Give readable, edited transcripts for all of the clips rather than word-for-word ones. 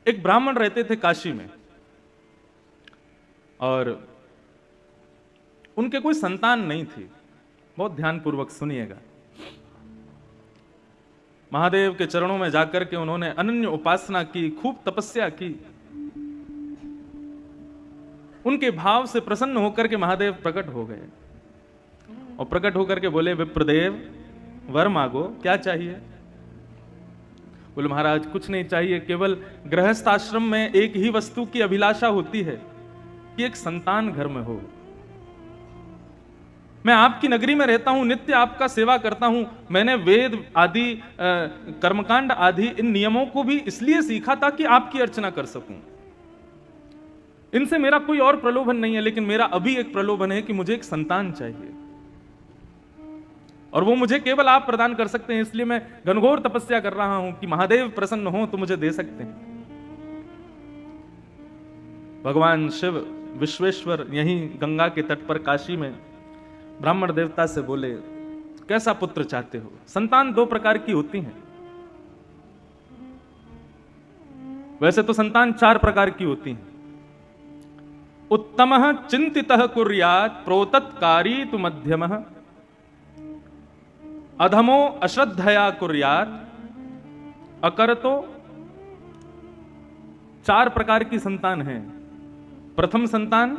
एक ब्राह्मण रहते थे काशी में और उनके कोई संतान नहीं थी। बहुत ध्यानपूर्वक सुनिएगा। महादेव के चरणों में जाकर के उन्होंने अनन्य उपासना की, खूब तपस्या की। उनके भाव से प्रसन्न होकर के महादेव प्रकट हो गए और प्रकट होकर के बोले, विप्रदेव वर मांगो, क्या चाहिए? बोले, महाराज कुछ नहीं चाहिए, केवल गृहस्थ आश्रम में एक ही वस्तु की अभिलाषा होती है कि एक संतान घर में हो। मैं आपकी नगरी में रहता हूं, नित्य आपका सेवा करता हूं। मैंने वेद आदि कर्मकांड आदि इन नियमों को भी इसलिए सीखा था कि आपकी अर्चना कर सकूं। इनसे मेरा कोई और प्रलोभन नहीं है, लेकिन मेरा अभी एक प्रलोभन है कि मुझे एक संतान चाहिए और वो मुझे केवल आप प्रदान कर सकते हैं। इसलिए मैं घनघोर तपस्या कर रहा हूं कि महादेव प्रसन्न हो तो मुझे दे सकते हैं। भगवान शिव विश्वेश्वर यहीं गंगा के तट पर काशी में ब्राह्मण देवता से बोले, कैसा पुत्र चाहते हो? संतान दो प्रकार की होती हैं। वैसे तो संतान चार प्रकार की होती हैं। उत्तमः चिंतितः कुर्यात् प्रोतत्कारी तु मध्यमः, अधमो अश्रद्धया कुर्यात् अकरतो। चार प्रकार की संतान है। प्रथम संतान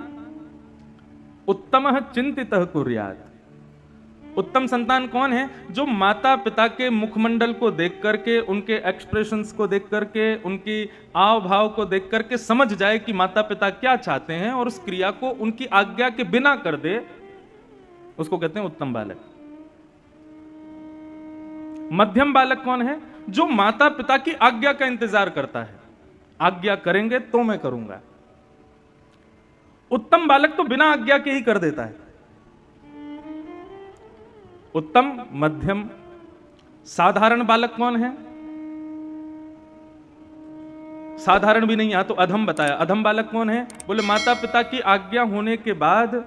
उत्तमः चिंतितः कुर्यात्। उत्तम संतान कौन है? जो माता पिता के मुखमंडल को देख करके, उनके एक्सप्रेशंस को देख करके, उनकी आव भाव को देख करके समझ जाए कि माता पिता क्या चाहते हैं और उस क्रिया को उनकी आज्ञा के बिना कर दे, उसको कहते हैं उत्तम बालक। मध्यम बालक कौन है? जो माता पिता की आज्ञा का इंतजार करता है, आज्ञा करेंगे तो मैं करूंगा। उत्तम बालक तो बिना आज्ञा के ही कर देता है। उत्तम, मध्यम, साधारण बालक कौन है? साधारण भी नहीं, यहां तो अधम बताया। अधम बालक कौन है? बोले, माता पिता की आज्ञा होने के बाद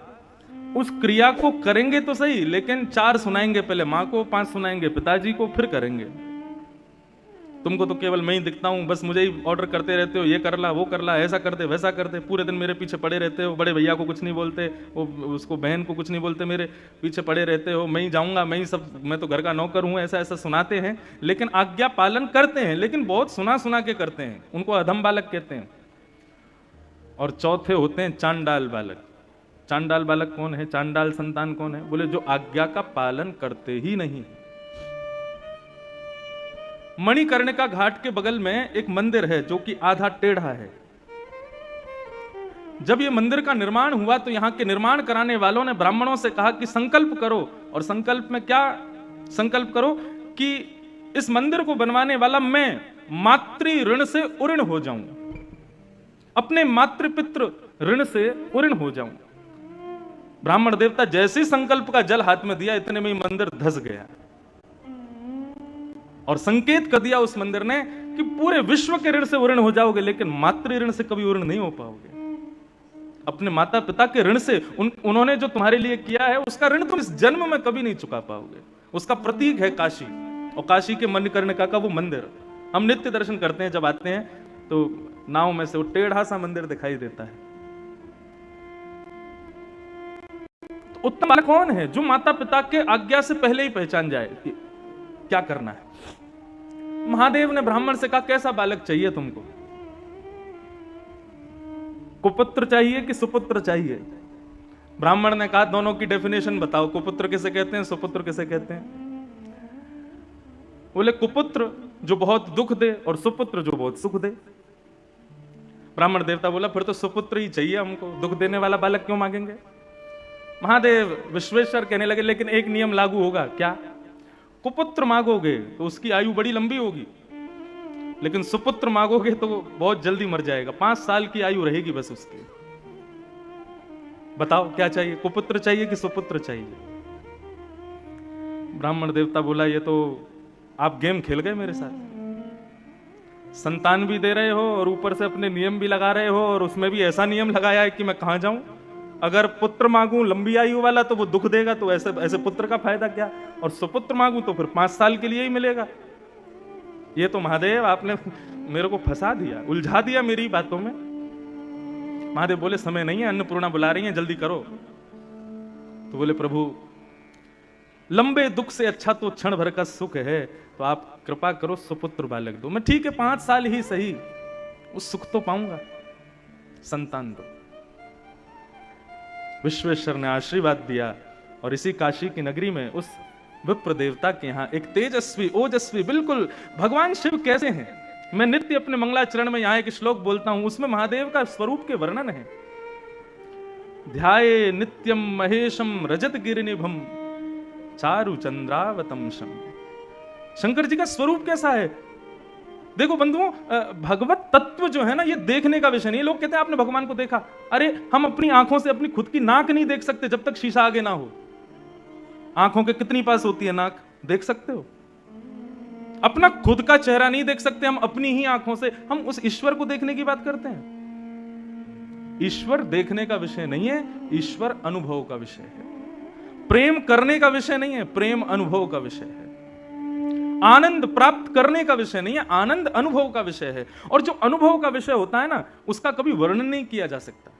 उस क्रिया को करेंगे तो सही, लेकिन 4 सुनाएंगे, पहले मां को, 5 सुनाएंगे पिताजी को, फिर करेंगे। तुमको तो केवल मैं ही दिखता हूं, बस मुझे ही ऑर्डर करते रहते हो, ये कर ला, वो कर ला, ऐसा कर दे, वैसा कर दे। पूरे दिन मेरे पीछे पड़े रहते हो। बड़े भैया को कुछ नहीं बोलते, वो उसको बहन को कुछ नहीं बोलते, मेरे पीछे पड़े रहते हो। मैं ही जाऊंगा, मैं ही सब, मैं तो घर का नौकर हूं, ऐसा ऐसा सुनाते हैं। लेकिन आज्ञा पालन करते हैं, लेकिन बहुत सुना सुना के करते हैं। उनको अधम बालक कहते हैं। और चौथे होते हैं चांडाल बालक। चांडाल बालक कौन है? चांडाल संतान कौन है? बोले, जो आज्ञा का पालन करते ही नहीं। मणिकर्णिका घाट के बगल में एक मंदिर है जो कि आधा टेढ़ा है। जब ये मंदिर का निर्माण हुआ तो यहां के निर्माण कराने वालों ने ब्राह्मणों से कहा कि संकल्प करो। और संकल्प में क्या संकल्प करो? कि इस मंदिर को बनवाने वाला मैं मातृ ऋण से उऋण हो जाऊं, अपने मातृपितृ ऋण से उऋण हो जाऊं। ब्राह्मण देवता जैसे संकल्प का जल हाथ में दिया, इतने में ही मंदिर धस गया और संकेत कर दिया उस मंदिर ने कि पूरे विश्व के ऋण से उऋण हो जाओगे, लेकिन मातृ ऋण से कभी उऋण नहीं हो पाओगे। अपने माता पिता के ऋण से, उन्होंने जो तुम्हारे लिए किया है उसका ऋण तुम इस जन्म में कभी नहीं चुका पाओगे। उसका प्रतीक है काशी, और काशी के मणिकर्णिका का वो मंदिर हम नित्य दर्शन करते हैं। जब आते हैं तो नाव में से वो टेढ़ा सा मंदिर दिखाई देता है। तो उत्तम बालक कौन है? जो माता पिता के आज्ञा से पहले ही पहचान जाए कि क्या करना है। महादेव ने ब्राह्मण से कहा, कैसा बालक चाहिए तुमको? कुपुत्र चाहिए कि सुपुत्र चाहिए? ब्राह्मण ने कहा, दोनों की डेफिनेशन बताओ, कुपुत्र किसे कहते हैं, सुपुत्र किसे कहते हैं? बोले, कुपुत्र जो बहुत दुख दे और सुपुत्र जो बहुत सुख दे। ब्राह्मण देवता बोला, फिर तो सुपुत्र ही चाहिए हमको, दुख देने वाला बालक क्यों मांगेंगे? महादेव विश्वेश्वर कहने लगे, लेकिन एक नियम लागू होगा। क्या? कुपुत्र मांगोगे तो उसकी आयु बड़ी लंबी होगी, लेकिन सुपुत्र मांगोगे तो बहुत जल्दी मर जाएगा। 5 साल की आयु रहेगी बस उसकी। बताओ क्या चाहिए, कुपुत्र चाहिए कि सुपुत्र चाहिए? ब्राह्मण देवता बोला, ये तो आप गेम खेल गए मेरे साथ। संतान भी दे रहे हो और ऊपर से अपने नियम भी लगा रहे हो, और उसमें भी ऐसा नियम लगाया है कि मैं कहां जाऊं। अगर पुत्र मांगूं लंबी आयु वाला तो वो दुख देगा, तो ऐसे ऐसे पुत्र का फायदा क्या? और सुपुत्र मांगूं तो फिर 5 साल के लिए ही मिलेगा। ये तो महादेव आपने मेरे को फंसा दिया, उलझा दिया मेरी बातों में। महादेव बोले समय नहीं है, अन्नपूर्णा बुला रही हैं, जल्दी करो। तो बोले प्रभु लंबे दुख से अच्छा तो क्षण भर का सुख है, तो आप कृपा करो सुपुत्र बालक दो। मैं ठीक है 5 साल ही सही, उस सुख तो पाऊंगा, संतान दो। विश्वेश्वर ने आशीर्वाद दिया और इसी काशी की नगरी में उस विप्र देवता के यहां एक तेजस्वी ओजस्वी, बिल्कुल भगवान शिव कैसे हैं, मैं नित्य अपने मंगलाचरण में यहां एक श्लोक बोलता हूं, उसमें महादेव का स्वरूप के वर्णन है। ध्याये नित्यम महेशम रजत गिरिनिभम चारु चंद्रावतंशम। शंकर जी का स्वरूप कैसा है? देखो बंधुओं, भगवत तत्व जो है ना, ये देखने का विषय नहीं। लोग कहते हैं आपने भगवान को देखा, अरे हम अपनी आंखों से अपनी खुद की नाक नहीं देख सकते जब तक शीशा आगे ना हो। आंखों के कितनी पास होती है नाक, देख सकते हो? अपना खुद का चेहरा नहीं देख सकते हम अपनी ही आंखों से, हम उस ईश्वर को देखने की बात करते हैं। ईश्वर देखने का विषय नहीं है, ईश्वर अनुभव का विषय है। प्रेम करने का विषय नहीं है, प्रेम अनुभव का विषय है। आनंद प्राप्त करने का विषय नहीं है, आनंद अनुभव का विषय है। और जो अनुभव का विषय होता है ना, उसका कभी वर्णन नहीं किया जा सकता।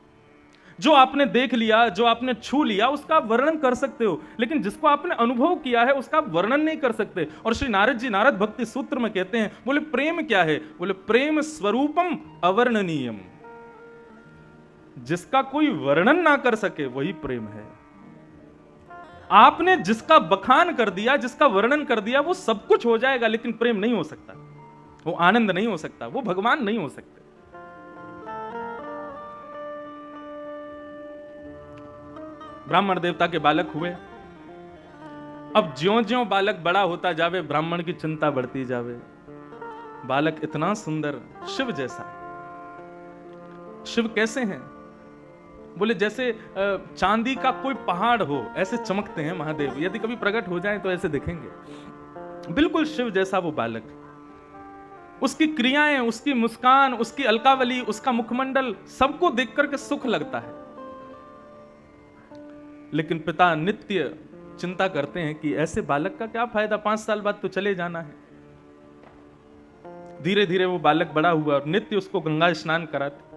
जो आपने देख लिया, जो आपने छू लिया, उसका वर्णन कर सकते हो, लेकिन जिसको आपने अनुभव किया है उसका वर्णन नहीं कर सकते। और श्री नारद जी नारद भक्ति सूत्र में कहते हैं, बोले प्रेम क्या है? बोले प्रेम स्वरूपम अवर्णनीयम। जिसका कोई वर्णन ना कर सके वही प्रेम है। आपने जिसका बखान कर दिया, जिसका वर्णन कर दिया, वो सब कुछ हो जाएगा, लेकिन प्रेम नहीं हो सकता, वो आनंद नहीं हो सकता, वो भगवान नहीं हो सकते। ब्राह्मण देवता के बालक हुए। अब ज्यों-ज्यों बालक बड़ा होता जावे, ब्राह्मण की चिंता बढ़ती जावे। बालक इतना सुंदर, शिव जैसा। शिव कैसे हैं? बोले जैसे चांदी का कोई पहाड़ हो, ऐसे चमकते हैं महादेव। यदि कभी प्रकट हो जाए तो ऐसे दिखेंगे, बिल्कुल शिव जैसा वो बालक। उसकी क्रियाएं, उसकी मुस्कान, उसकी अलकावली, उसका मुखमंडल, सबको देख करके सुख लगता है। लेकिन पिता नित्य चिंता करते हैं कि ऐसे बालक का क्या फायदा, 5 साल बाद तो चले जाना है। धीरे धीरे वो बालक बड़ा हुआ और नित्य उसको गंगा स्नान कराते,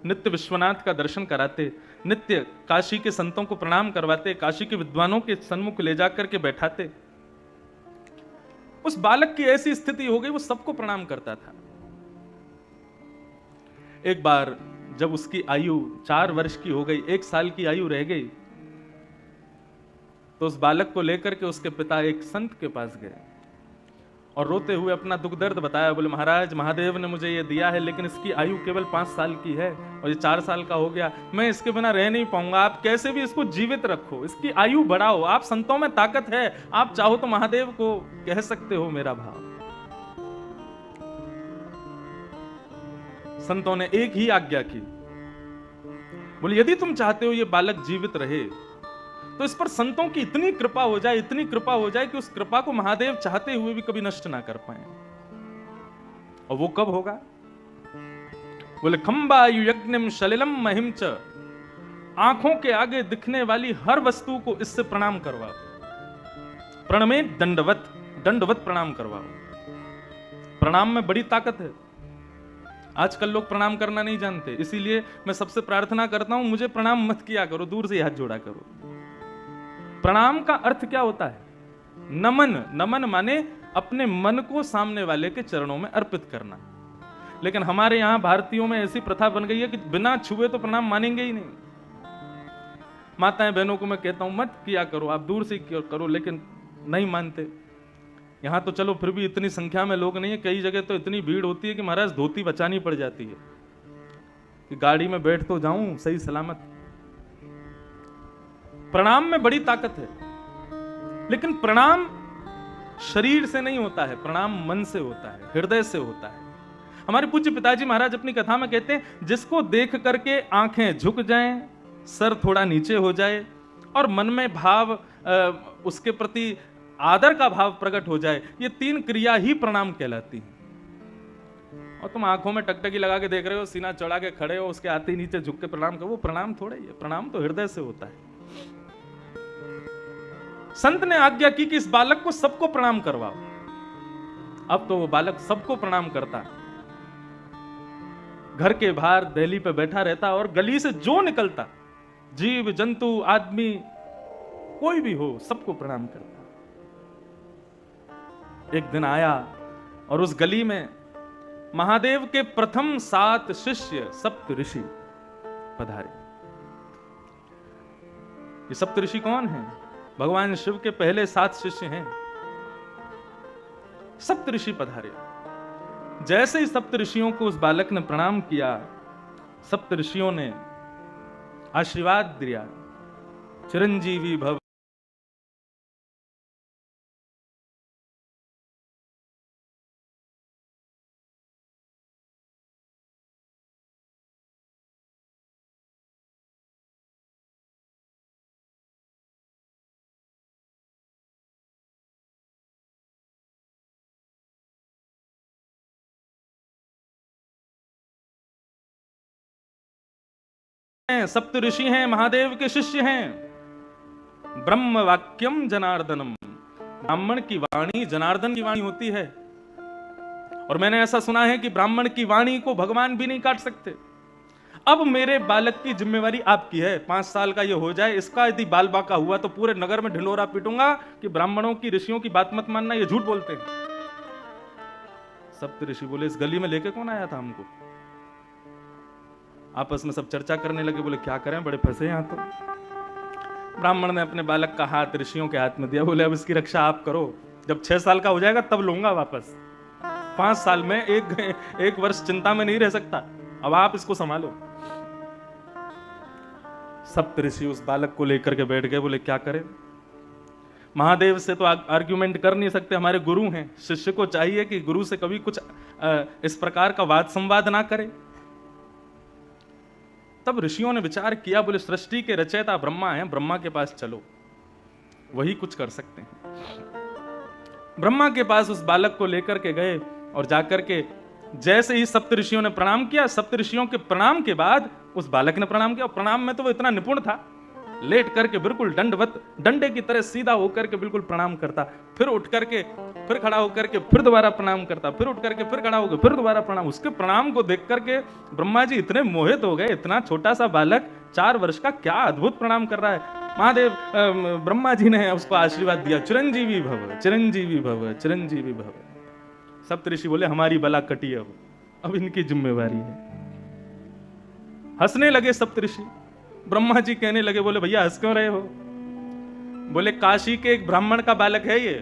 नित्य विश्वनाथ का दर्शन कराते, नित्य काशी के संतों को प्रणाम करवाते, काशी के विद्वानों के सन्मुख ले जाकर के बैठाते। उस बालक की ऐसी स्थिति हो गई, वो सबको प्रणाम करता था। एक बार जब उसकी आयु 4 वर्ष की हो गई, 1 साल की आयु रह गई, तो उस बालक को लेकर के उसके पिता एक संत के पास गए और रोते हुए अपना दुख दर्द बताया। बोले महाराज, महादेव ने मुझे ये दिया है, लेकिन इसकी आयु केवल 5 साल की है और ये 4 साल का हो गया, मैं इसके बिना रह नहीं पाऊंगा। आप कैसे भी इसको जीवित रखो, इसकी आयु बढ़ाओ। आप संतों में ताकत है, आप चाहो तो महादेव को कह सकते हो मेरा भाव। संतों ने एक ही आज्ञा की, बोले यदि तुम चाहते हो ये बालक जीवित रहे, तो इस पर संतों की इतनी कृपा हो जाए, इतनी कृपा हो जाए कि उस कृपा को महादेव चाहते हुए भी कभी नष्ट ना कर पाए। और वो कब होगा? बोले खंबायु यज्ञम सलिलम महिम च। आंखों के आगे दिखने वाली हर वस्तु को इससे प्रणाम करवाओ। प्रणमे दंडवत, दंडवत प्रणाम करवाओ। प्रणाम में बड़ी ताकत है। आजकल लोग प्रणाम करना नहीं जानते, इसीलिए मैं सबसे प्रार्थना करता हूं, मुझे प्रणाम मत किया करो, दूर से हाथ जोड़ा करो। प्रणाम का अर्थ क्या होता है? नमन। नमन माने अपने मन को सामने वाले के चरणों में अर्पित करना। लेकिन हमारे यहां भारतीयों में ऐसी प्रथा बन गई है कि बिना छुए तो प्रणाम मानेंगे ही नहीं। माताएं बहनों को मैं कहता हूं मत किया करो, आप दूर से करो, लेकिन नहीं मानते। यहां तो चलो फिर भी इतनी संख्या में लोग नहीं है, कई जगह तो इतनी भीड़ होती है कि महाराज धोती बचानी पड़ जाती है कि गाड़ी में बैठ तो जाऊं सही सलामत। प्रणाम में बड़ी ताकत है, लेकिन प्रणाम शरीर से नहीं होता है, प्रणाम मन से होता है, हृदय से होता है। हमारे पूज्य पिताजी महाराज अपनी कथा में कहते हैं, जिसको देख करके आंखें झुक जाएं, सर थोड़ा नीचे हो जाए और मन में भाव, उसके प्रति आदर का भाव प्रकट हो जाए, ये 3 क्रिया ही प्रणाम कहलाती है। और तुम आंखों में टकटकी लगा के देख रहे हो, सीना चढ़ा के खड़े हो, उसके आते नीचे झुक के प्रणाम करो, वो प्रणाम थोड़ा ही है। प्रणाम तो हृदय से होता है। संत ने आज्ञा की कि इस बालक को सबको प्रणाम करवाओ। अब तो वो बालक सबको प्रणाम करता, घर के बाहर दहली पे बैठा रहता और गली से जो निकलता, जीव जंतु आदमी कोई भी हो, सबको प्रणाम करता। एक दिन आया और उस गली में महादेव के प्रथम 7 शिष्य सप्त ऋषि पधारे। ये सप्त ऋषि कौन हैं? भगवान शिव के पहले 7 शिष्य हैं। सप्त ऋषि पधारे। जैसे ही सप्त ऋषियों को उस बालक ने प्रणाम किया, सप्त ऋषियों ने आशीर्वाद दिया, चिरंजीवी भव। सप्त ऋषि हैं, महादेव के शिष्य हैं। ब्रह्म वाक्यम जनार्दनम, ब्राह्मण की वाणी जनार्दन की वाणी होती है। और मैंने ऐसा सुना है कि ब्राह्मण की वाणी को भगवान भी नहीं काट सकते। अब मेरे बालक की जिम्मेवारी आपकी है, 5 साल का ये हो जाए, इसका यदि बाल बाका हुआ तो पूरे नगर में ढिंडोरा पीटूंगा कि ब्राह्मणों की ऋषियों की बात मत मानना, ये झूठ बोलते हैं। सप्त ऋषि बोले, इस गली में लेके कौन आया था हमको? आपस में सब चर्चा करने लगे, बोले क्या करें, बड़े फंसे यहां तो। ब्राह्मण ने अपने बालक का हाथ ऋषियों के हाथ में दिया, बोले अब इसकी रक्षा आप करो, जब 6 साल का हो जाएगा तब लूंगा वापस। 5 साल में एक वर्ष चिंता में नहीं रह सकता, अब आप इसको संभालो। सप्त ऋषि उस बालक को लेकर के बैठ गए, बोले क्या करें, महादेव से तो आर्ग्यूमेंट कर नहीं सकते, हमारे गुरु हैं, शिष्य को चाहिए कि गुरु से कभी कुछ इस प्रकार का वाद संवाद ना करे। तब ऋषियों ने विचार किया, बोले सृष्टि के रचयिता ब्रह्मा हैं, ब्रह्मा के पास चलो, वही कुछ कर सकते हैं। ब्रह्मा के पास उस बालक को लेकर के गए और जाकर के जैसे ही सप्त ऋषियों ने प्रणाम किया, सप्त ऋषियों के प्रणाम के बाद उस बालक ने प्रणाम किया। और प्रणाम में तो वो इतना निपुण था, लेट करके बिल्कुल दंडवत, डंडे की तरह सीधा होकर के बिल्कुल प्रणाम करता, फिर उठ करके फिर खड़ा होकर के फिर दोबारा प्रणाम करता, फिर उठ करके फिर खड़ा होकर फिर दोबारा प्रणाम। उसके प्रणाम को देख करके ब्रह्मा जी इतने मोहित हो गए, इतना छोटा सा बालक 4 वर्ष का क्या अद्भुत प्रणाम कर रहा है। महादेव ब्रह्मा जी ने उसको आशीर्वाद दिया, चिरंजीवी भव, चिरंजीवी भव, चिरंजीवी भव। सप्तऋषि बोले हमारी बला कटी, अब इनकी जिम्मेवारी है। हंसने लगे सप्तऋषि। ब्रह्मा जी कहने लगे, बोले भैया हंस क्यों रहे हो? बोले काशी के एक ब्राह्मण का बालक है ये,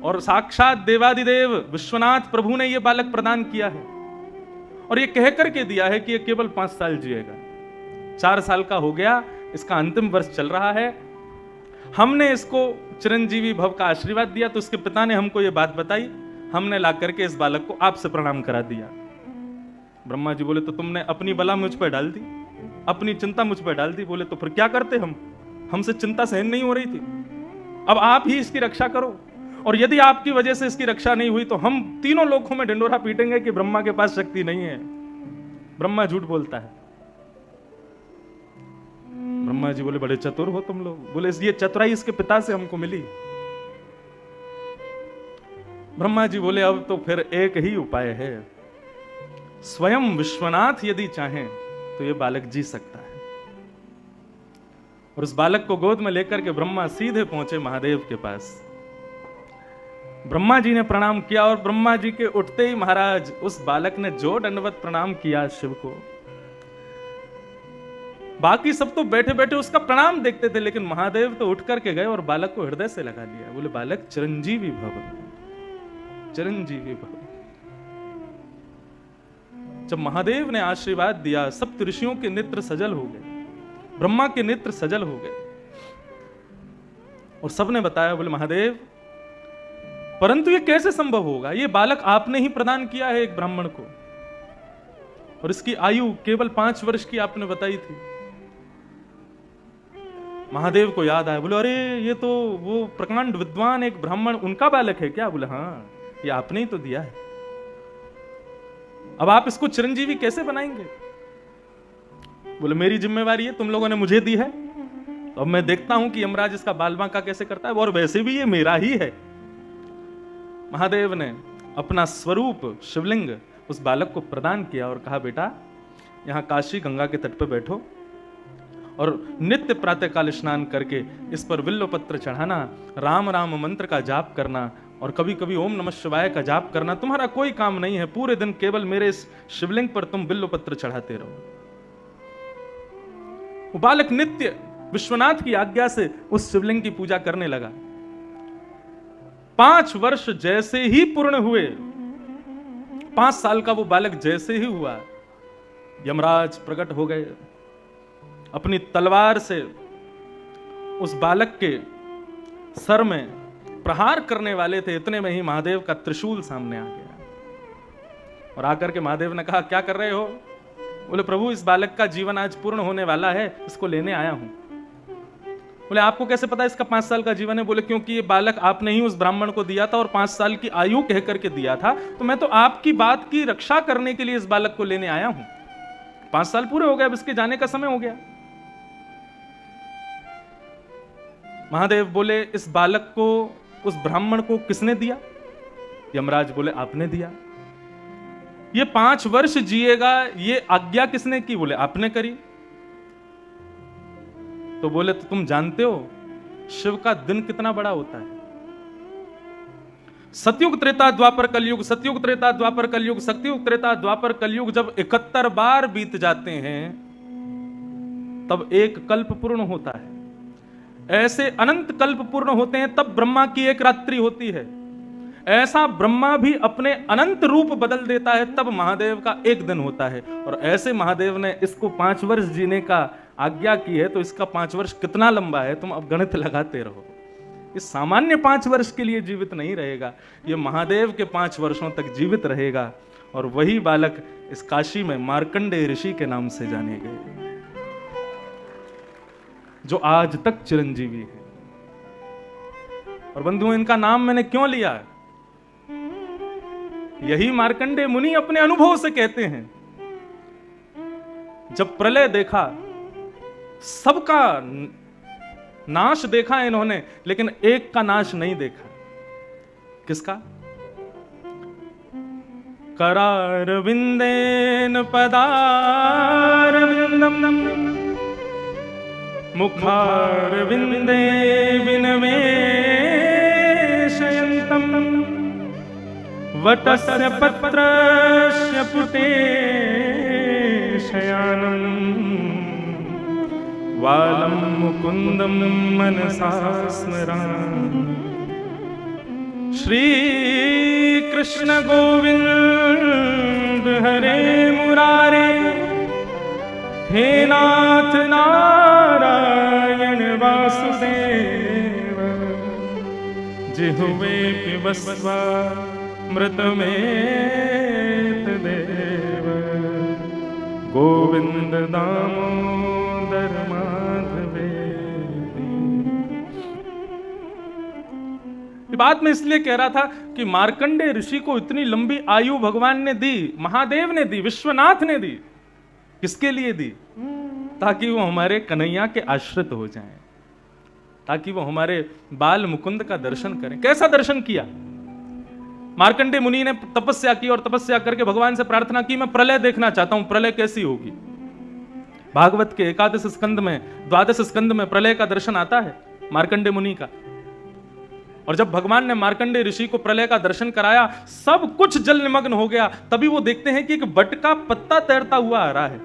और साक्षात देवादिदेव विश्वनाथ प्रभु ने ये बालक प्रदान किया है, और ये कह करके दिया है कि ये केवल 5 साल जिएगा। 4 साल का हो गया, इसका अंतिम वर्ष चल रहा है। हमने इसको चिरंजीवी भव का आशीर्वाद दिया, तो उसके पिता ने हमको ये बात बताई, हमने ला करके इस बालक को आपसे प्रणाम करा दिया। ब्रह्मा जी बोले, तो तुमने अपनी बला मुझ पर डाल दी, अपनी चिंता मुझ पर डाल दी। बोले तो फिर क्या करते हम, हमसे चिंता सहन नहीं हो रही थी, अब आप ही इसकी रक्षा करो, और यदि आपकी वजह से इसकी रक्षा नहीं हुई तो हम तीनों लोकों में ढिंडोरा पीटेंगे कि ब्रह्मा के पास शक्ति नहीं है, ब्रह्मा झूठ बोलता है। ब्रह्मा जी बोले बड़े चतुर हो तुम लोग। बोले ये चतुराई इसके पिता से हमको मिली। ब्रह्मा जी बोले अब तो फिर एक ही उपाय है, स्वयं विश्वनाथ यदि चाहें तो ये बालक जी सकता है। और उस बालक को गोद में लेकर के ब्रह्मा सीधे पहुंचे महादेव के पास। ब्रह्मा जी ने प्रणाम किया, और ब्रह्मा जी के उठते ही महाराज उस बालक ने जो दंडवत प्रणाम किया शिव को, बाकी सब तो बैठे बैठे उसका प्रणाम देखते थे, लेकिन महादेव तो उठ करके गए और बालक को हृदय से लगा लिया। बोले बालक चिरंजीवी भव, चिरंजीवी भव। जब महादेव ने आशीर्वाद दिया, सप्त ऋषियों के नेत्र सजल हो गए, ब्रह्मा के नेत्र सजल हो गए, और सबने बताया, बोले महादेव परंतु ये कैसे संभव होगा, ये बालक आपने ही प्रदान किया है एक ब्राह्मण को, और इसकी आयु केवल 5 वर्ष की आपने बताई थी। महादेव को याद आया, बोले अरे ये तो वो प्रकांड विद्वान एक ब्राह्मण, उनका बालक है क्या? बोले हाँ, ये आपने ही तो दिया है, अब आप इसको चिरंजीवी कैसे बनाएंगे? बोले मेरी जिम्मेवारी है, तुम लोगों ने मुझे दी है, तो अब मैं देखता हूं कि यमराज इसका बाल बांका कैसे करता है, और वैसे भी ये मेरा ही है। महादेव ने अपना स्वरूप शिवलिंग उस बालक को प्रदान किया और कहा, बेटा यहां काशी गंगा के तट पर बैठो और नित्य प्रातःकाल स्नान करके इस पर बिल्व पत्र चढ़ाना, राम राम मंत्र का जाप करना और कभी कभी ओम नमः शिवाय का जाप करना। तुम्हारा कोई काम नहीं है, पूरे दिन केवल मेरे इस शिवलिंग पर तुम बिल्व पत्र चढ़ाते रहो। वो बालक नित्य विश्वनाथ की आज्ञा से उस शिवलिंग की पूजा करने लगा। 5 वर्ष जैसे ही पूर्ण हुए, 5 साल का वो बालक जैसे ही हुआ, यमराज प्रकट हो गए। अपनी तलवार से उस बालक के सर में प्रहार करने वाले थे, इतने में ही महादेव का त्रिशूल सामने आ गया और आकर के महादेव ने कहा, क्या कर रहे हो? बोले, प्रभु इस बालक का जीवन आज पूर्ण होने वाला है, इसको लेने आया हूं। बोले, आपको कैसे पता इसका 5 साल का जीवन है? बोले, क्योंकि ये बालक आपने ही उस ब्राह्मण को दिया था और 5 साल की आयु कह करके दिया था, तो मैं तो आपकी बात की रक्षा करने के लिए इस बालक को लेने आया हूं। 5 साल पूरे हो गए, अब इसके जाने का समय हो गया। महादेव बोले, इस बालक को उस ब्राह्मण को किसने दिया? यमराज बोले, आपने दिया। ये 5 वर्ष जिएगा, ये आज्ञा किसने की? बोले, आपने करी। तो बोले, तो तुम जानते हो शिव का दिन कितना बड़ा होता है? सतयुग त्रेता द्वापर कलयुग, सतयुग त्रेता द्वापर कलयुग, सतयुग त्रेता द्वापर कलयुग जब 71 बार बीत जाते हैं तब एक कल्प पूर्ण होता है। ऐसे अनंत कल्प पूर्ण होते हैं तब ब्रह्मा की एक रात्रि होती है। ऐसा ब्रह्मा भी अपने अनंत रूप बदल देता है तब महादेव का एक दिन होता है। और ऐसे महादेव ने इसको 5 वर्ष जीने का आज्ञा की है, तो इसका 5 वर्ष कितना लंबा है तुम अब गणित लगाते रहो। ये सामान्य 5 वर्ष के लिए जीवित नहीं रहेगा, ये महादेव के 5 वर्षों तक जीवित रहेगा। और वही बालक इस काशी में मार्कंडेय ऋषि के नाम से जाने गए, जो आज तक चिरंजीवी है। और बंधुओं, इनका नाम मैंने क्यों लिया है? यही मार्कंडेय मुनि अपने अनुभव से कहते हैं। जब प्रलय देखा, सबका नाश देखा इन्होंने, लेकिन एक का नाश नहीं देखा। किसका? करारविंदेन पदारविंदम मुखारविंदे विनवेशयन्तम वटस्य पत्रस्य पुटे शयानम् वालं मुकुंदम मनसा स्मरामि। श्री कृष्ण गोविंद हरे मुरारे, हे नाथ नारायण वासुदेव, जिह्वे पिबस्वा मृतमेत देव, गोविंद दामोदर माधवे। ये बात मैं इसलिए कह रहा था कि मार्कंडेय ऋषि को इतनी लंबी आयु भगवान ने दी, महादेव ने दी, विश्वनाथ ने दी। किसके लिए दी? ताकि वो हमारे कन्हैया के आश्रित हो जाएं, ताकि वो हमारे बाल मुकुंद का दर्शन करें। कैसा दर्शन किया? मार्कंडेय मुनि ने तपस्या की और तपस्या करके भगवान से प्रार्थना की, मैं प्रलय देखना चाहता हूं, प्रलय कैसी होगी। भागवत के 11 स्कंद में, 12 स्कंद में प्रलय का दर्शन आता है मार्कंडेय मुनि का। और जब भगवान ने मार्कंडेय ऋषि को प्रलय का दर्शन कराया, सब कुछ जल निमग्न हो गया। तभी वो देखते हैं कि एक बट का पत्ता तैरता हुआ आ रहा है।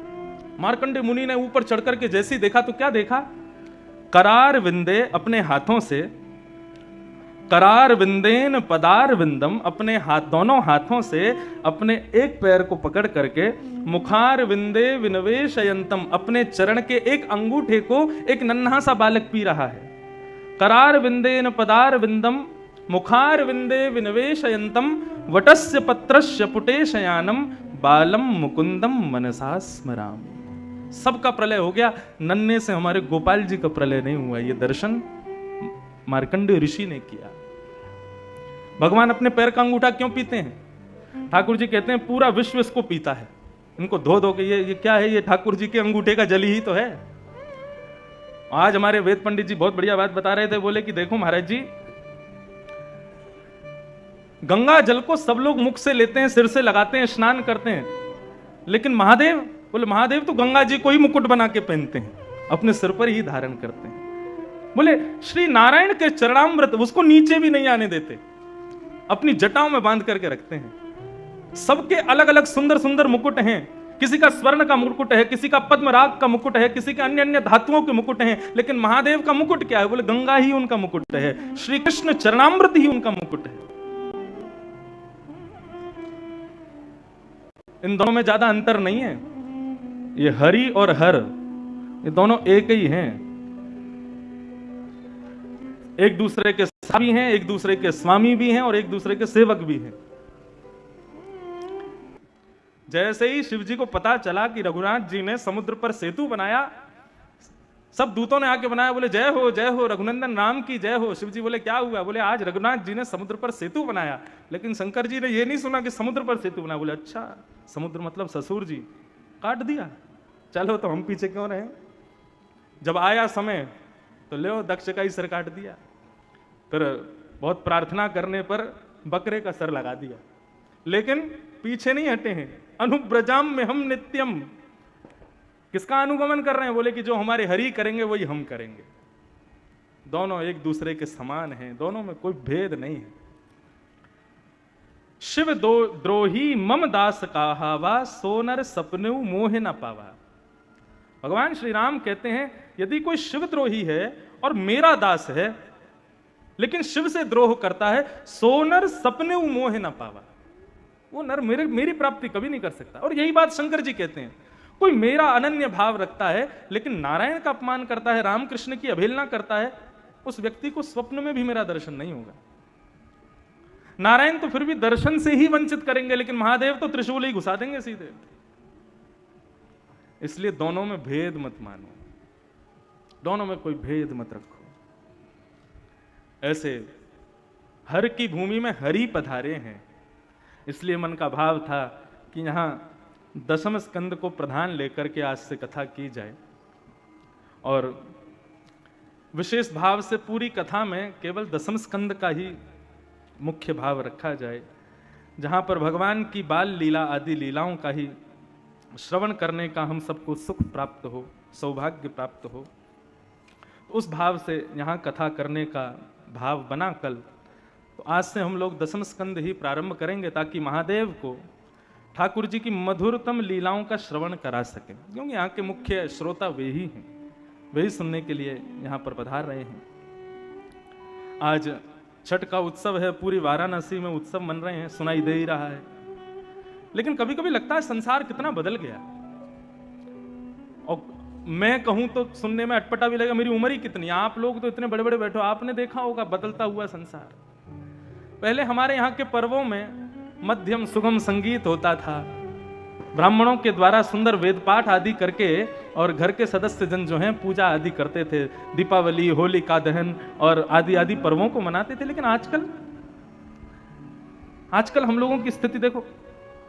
मार्कंडेय मुनि ने ऊपर चढ़ करके जैसे ही देखा तो क्या देखा? करार विंदे, अपने हाथों से, करार विंदेन पदार विंदम, अपने हाथ, दोनों हाथों से अपने एक पैर को पकड़ करके, मुखार विंदे विनवेशयंतम, अपने चरण के एक अंगूठे को एक नन्हा सा बालक पी रहा है। करार विंदेन पदार विंदम मुखार विंदे विनवेशयंतम वटस्य पत्रस्य पुटे शयानम बालम मुकुंदम मनसा स्मरामि। सबका प्रलय हो गया, नन्हे से हमारे गोपाल जी का प्रलय नहीं हुआ। ये दर्शन मार्कंडेय ऋषि ने किया। भगवान अपने पैर का अंगूठा क्यों पीते हैं? ठाकुर जी कहते हैं पूरा विश्व इसको पीता है। इनको धो धो के ये क्या है? ये ठाकुर जी के अंगूठे का जल ही तो है। आज हमारे वेद पंडित जी बहुत बढ़िया बात बता रहे थे। बोले कि देखो महाराज जी, गंगा जल को सब लोग मुख से लेते हैं, सिर से लगाते हैं, स्नान करते हैं, लेकिन महादेव, बोले महादेव तो गंगा जी को ही मुकुट बना के पहनते हैं, अपने सिर पर ही धारण करते हैं। बोले श्री नारायण के चरणामृत उसको नीचे भी नहीं आने देते, अपनी जटाओं में बांध करके रखते हैं। सबके अलग अलग सुंदर सुंदर मुकुट हैं, किसी का स्वर्ण का मुकुट है, किसी का पद्मराग का मुकुट है, किसी के अन्य अन्य धातुओं के मुकुट हैं, लेकिन महादेव का मुकुट क्या है? बोले गंगा ही उनका मुकुट है, श्री कृष्ण चरणामृत ही उनका मुकुट है। इन दोनों में ज्यादा अंतर नहीं है, ये हरि और हर, ये दोनों एक ही हैं, एक दूसरे के साथी हैं, एक दूसरे के स्वामी भी हैं और एक दूसरे के सेवक भी हैं। जैसे ही शिव जी को पता चला कि रघुनाथ जी ने समुद्र पर सेतु बनाया, सब दूतों ने आके बनाया, बोले जय हो रघुनंदन राम की जय हो। शिव जी बोले क्या हुआ? बोले आज रघुनाथ जी ने समुद्र पर सेतु बनाया। लेकिन शंकर जी ने ये नहीं सुना कि समुद्र पर सेतु बनाया। बोले अच्छा, समुद्र मतलब ससुर जी, काट दिया, चलो तो हम पीछे क्यों रहे। जब आया समय तो ले दक्ष का ही सर काट दिया, फिर बहुत प्रार्थना करने पर बकरे का सर लगा दिया, लेकिन पीछे नहीं हटे हैं। अनुब्रजाम में हम नित्यम, किसका अनुगमन कर रहे हैं? बोले कि जो हमारे हरि करेंगे वही हम करेंगे। दोनों एक दूसरे के समान हैं, दोनों में कोई भेद नहीं है। शिव दो द्रोही मम दास कहावा, सोनर सपनु मोह न पावा। भगवान श्री राम कहते हैं यदि कोई शिव द्रोही है और मेरा दास है, लेकिन शिव से द्रोह करता है, सोनर सपने मोह न पावा, वो नर मेरी प्राप्ति कभी नहीं कर सकता। और यही बात शंकर जी कहते हैं, कोई मेरा अनन्य भाव रखता है लेकिन नारायण का अपमान करता है, रामकृष्ण की अवहेलना करता है, उस व्यक्ति को स्वप्न में भी मेरा दर्शन नहीं होगा। नारायण तो फिर भी दर्शन से ही वंचित करेंगे, लेकिन महादेव तो त्रिशूल ही घुसा देंगे सीधे। इसलिए दोनों में भेद मत मानो, दोनों में कोई भेद मत रखो। ऐसे हर की भूमि में हरि पधारे हैं, इसलिए मन का भाव था कि यहां दशम स्कंद को प्रधान लेकर के आज से कथा की जाए, और विशेष भाव से पूरी कथा में केवल दशम स्कंद का ही मुख्य भाव रखा जाए, जहां पर भगवान की बाल लीला आदि लीलाओं का ही श्रवण करने का हम सबको सुख प्राप्त हो, सौभाग्य प्राप्त हो। उस भाव से यहाँ कथा करने का भाव बना कल, तो आज से हम लोग दशम स्कंद ही प्रारंभ करेंगे, ताकि महादेव को ठाकुर जी की मधुरतम लीलाओं का श्रवण करा सकें, क्योंकि यहाँ के मुख्य श्रोता वे ही हैं, वे ही सुनने के लिए यहाँ पर पधार रहे हैं। आज छठ का उत्सव है, पूरी वाराणसी में उत्सव मन रहे हैं, सुनाई दे ही रहा है। लेकिन कभी कभी लगता है संसार कितना बदल गया, और मैं कहूं तो सुनने में अटपटा भी लगेगा, मेरी उम्र ही कितनी, आप लोग तो इतने बड़े बड़े बैठो, आपने देखा होगा बदलता हुआ संसार। पहले हमारे यहाँ के पर्वों में मध्यम सुगम संगीत होता था, ब्राह्मणों के द्वारा सुंदर वेद पाठ आदि करके, और घर के सदस्य जन जो हैं पूजा आदि करते थे, दीपावली, होलिका दहन और आदि आदि पर्वों को मनाते थे। लेकिन आजकल हम लोगों की स्थिति देखो,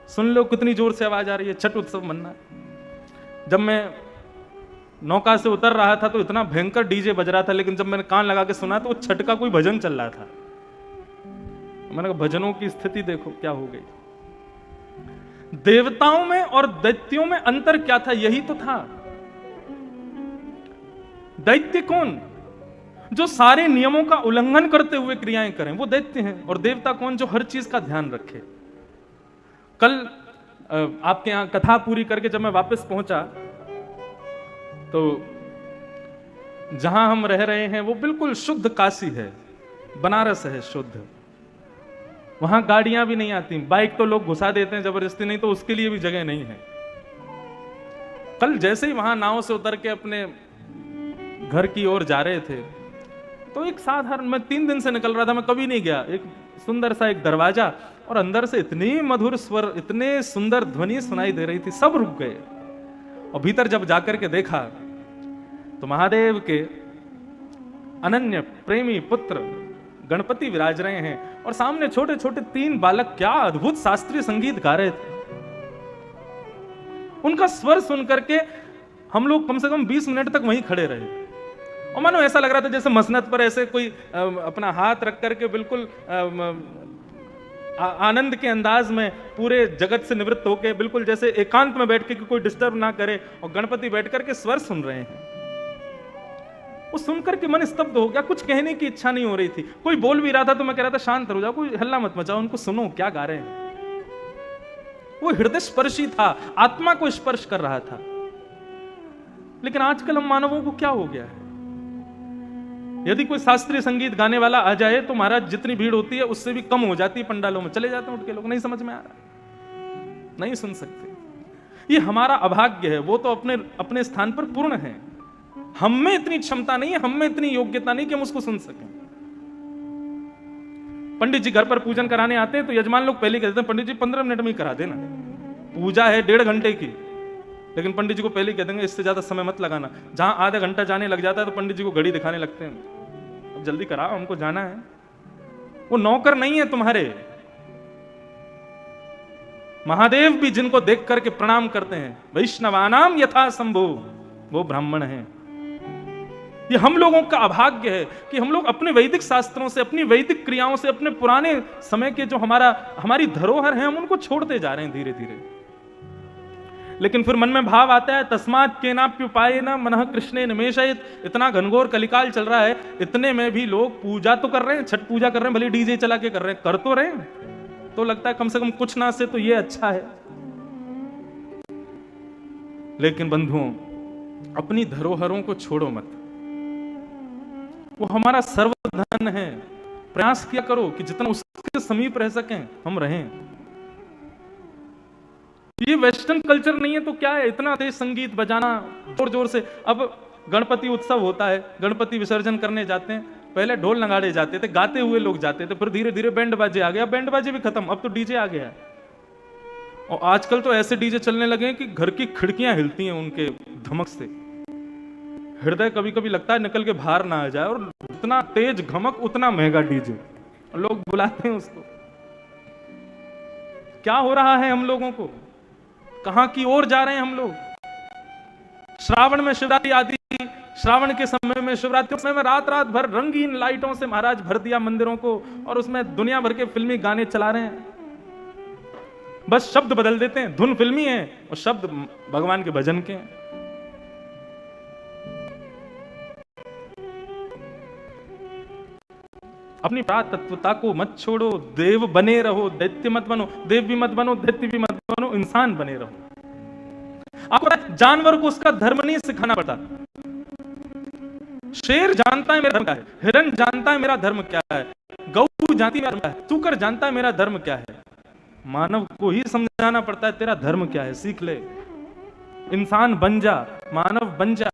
सुन लो कितनी जोर से आवाज आ रही है, छठ उत्सव मनना। जब मैं नौका से उतर रहा था तो इतना भयंकर डीजे बज रहा था, लेकिन जब मैंने कान लगा के सुना तो वो छठ का कोई भजन चल रहा था। मैंने कहा भजनों की स्थिति देखो क्या हो गई। देवताओं में और दैत्यों में अंतर क्या था? यही तो था। दैत्य कौन? जो सारे नियमों का उल्लंघन करते हुए क्रियाएं करें, वो दैत्य हैं। और देवता कौन? जो हर चीज का ध्यान रखे। कल आपके यहां कथा पूरी करके जब मैं वापस पहुंचा, तो जहां हम रह रहे हैं वो बिल्कुल शुद्ध काशी है, बनारस है शुद्ध। वहां गाड़ियां भी नहीं आती, बाइक तो लोग घुसा देते हैं जबरदस्ती, नहीं तो उसके लिए भी जगह नहीं है। कल जैसे ही वहां नाव से उतर के अपने घर की ओर जा रहे थे, तो एक साधारण, मैं 3 दिन से निकल रहा था, मैं कभी नहीं गया, एक सुंदर सा एक दरवाजा, और अंदर से इतनी मधुर स्वर, इतने सुंदर ध्वनि सुनाई दे रही थी, सब रुक गए। और भीतर जब जाकर के देखा तो महादेव के अनन्य प्रेमी पुत्र गणपति विराज रहे हैं, और सामने छोटे छोटे 3 बालक क्या अद्भुत शास्त्रीय संगीत गा रहे थे। उनका स्वर सुन करके हम लोग कम से कम 20 मिनट तक वहीं खड़े रहे, और मानो ऐसा लग रहा था जैसे मसनद पर ऐसे कोई अपना हाथ रख करके बिल्कुल आनंद के अंदाज में पूरे जगत से निवृत्त होकर, बिल्कुल जैसे एकांत में बैठ के कि कोई डिस्टर्ब ना करे, और गणपति बैठ करके स्वर सुन रहे हैं। वो सुनकर के मन स्तब्ध हो गया, कुछ कहने की इच्छा नहीं हो रही थी। कोई बोल भी रहा था तो मैं कह रहा था शांत हो जाओ, कोई हल्ला मत मचाओ, उनको सुनो क्या गा रहे हैं। वो हृदय स्पर्शी था, आत्मा को स्पर्श कर रहा था। लेकिन आजकल हम मानवों को क्या हो गया है, यदि कोई शास्त्रीय संगीत गाने वाला आ जाए तो महाराज जितनी भीड़ होती है उससे भी कम हो जाती है, पंडालों में चले जाते हैं उठ के लोग, नहीं समझ में आ रहा, नहीं सुन सकते। ये हमारा अभाग्य है। वो तो अपने अपने स्थान पर पूर्ण है, हम में इतनी क्षमता नहीं है, हम में इतनी योग्यता नहीं कि हम उसको सुन सकें। पंडित जी घर पर पूजन कराने आते हैं तो यजमान लोग पहले कहते हैं पंडित जी 15 मिनट में ही करा देना, पूजा है 1.5 घंटे की। लेकिन पंडित जी को पहले कह देंगे इससे ज्यादा समय मत लगाना। जहां आधा घंटा जाने लग जाता है तो पंडित जी को घड़ी दिखाने लगते हैं, अब जल्दी कराओ हमको जाना है। वो नौकर नहीं है तुम्हारे। महादेव भी जिनको देख करके प्रणाम करते हैं, वैष्णवानाम यथा शंभु, वो ब्राह्मण है। ये हम लोगों का अभाग्य है कि हम लोग अपने वैदिक शास्त्रों से, अपनी वैदिक क्रियाओं से, अपने पुराने समय के जो हमारी धरोहर है, हम उनको छोड़ते जा रहे हैं धीरे धीरे। लेकिन फिर मन में भाव आता है तस्मात् केनाप्युपाय न मनः कृष्णे निमेषयित। इतना घनघोर कलिकाल चल रहा है, इतने में भी लोग पूजा तो कर रहे हैं, छठ पूजा कर रहे हैं, भले डीजे चला के कर रहे हैं, कर तो रहे हैं। तो लगता है कम से कम कुछ ना से तो ये अच्छा है। लेकिन बंधुओं, अपनी धरोहरों को छोड़ो मत, वो हमारा सर्वधन है। प्रयास किया करो कि जितना उसके समीप रह सकें हम रहें। ये वेस्टर्न कल्चर नहीं है तो क्या है, इतना तेज संगीत बजाना जोर जोर से। अब गणपति उत्सव होता है, गणपति विसर्जन करने जाते हैं, पहले ढोल नगाड़े जाते थे, गाते हुए लोग जाते थे, फिर धीरे धीरे बैंड बाजे आ गया, बैंड बाजे भी खत्म, अब तो डीजे आ गया। और आजकल तो ऐसे डीजे चलने लगे हैं कि घर की खिड़कियां हिलती हैं उनके धमक से। हृदय कभी कभी लगता है निकल के बाहर ना आ जाए, और इतना तेज घमक उतना महंगा डीजे, लोग बुलाते हैं उसको। क्या हो रहा है हम लोगों को, कहां की ओर जा रहे हैं हम लोग। श्रावण में शिवरात्रि आदि, श्रावण के समय में, शिवरात्रि के समय में रात रात भर रंगीन लाइटों से महाराज भर दिया मंदिरों को, और उसमें दुनिया भर के फिल्मी गाने चला रहे हैं। बस शब्द बदल देते हैं, धुन फिल्मी है और शब्द भगवान के भजन के हैं। अपनी तत्वता को मत छोड़ो, देव बने रहो, दैत्य मत बनो। देव भी मत बनो, दैत्य भी मत बनो, इंसान बने रहो। आपको जानवर को उसका धर्म नहीं सिखाना पड़ता। शेर जानता है मेरा धर्म क्या है, हिरण जानता है मेरा धर्म क्या है, गौ जानती है मेरा धर्म क्या है, सूकर जानता है मेरा धर्म क्या है। मानव को ही समझाना पड़ता है तेरा धर्म क्या है, सीख ले, इंसान बन जा, मानव बन जा।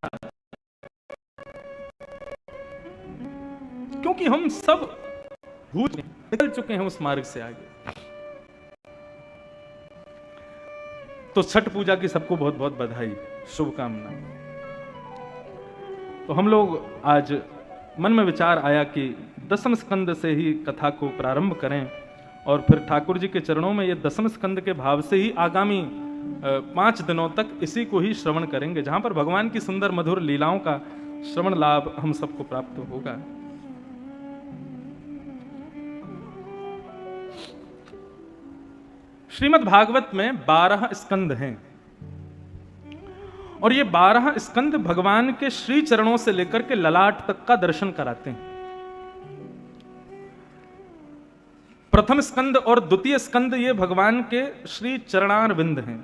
क्योंकि हम सब भूल निकल चुके हैं उस मार्ग से आगे। तो छठ पूजा की सबको बहुत बहुत बधाई, शुभकामनाएं। तो हम लोग आज मन में विचार आया कि दसम स्कंद से ही कथा को प्रारंभ करें, और फिर ठाकुर जी के चरणों में ये दसम स्कंद के भाव से ही आगामी 5 दिनों तक इसी को ही श्रवण करेंगे, जहां पर भगवान की सुंदर मधुर लीलाओं का श्रवण लाभ हम सबको प्राप्त होगा। श्रीमद् भागवत में 12 स्कंद हैं, और ये 12 स्कंद भगवान के श्री चरणों से लेकर के ललाट तक का दर्शन कराते हैं। प्रथम स्कंद और द्वितीय स्कंद ये भगवान के श्री चरणारविंद हैं।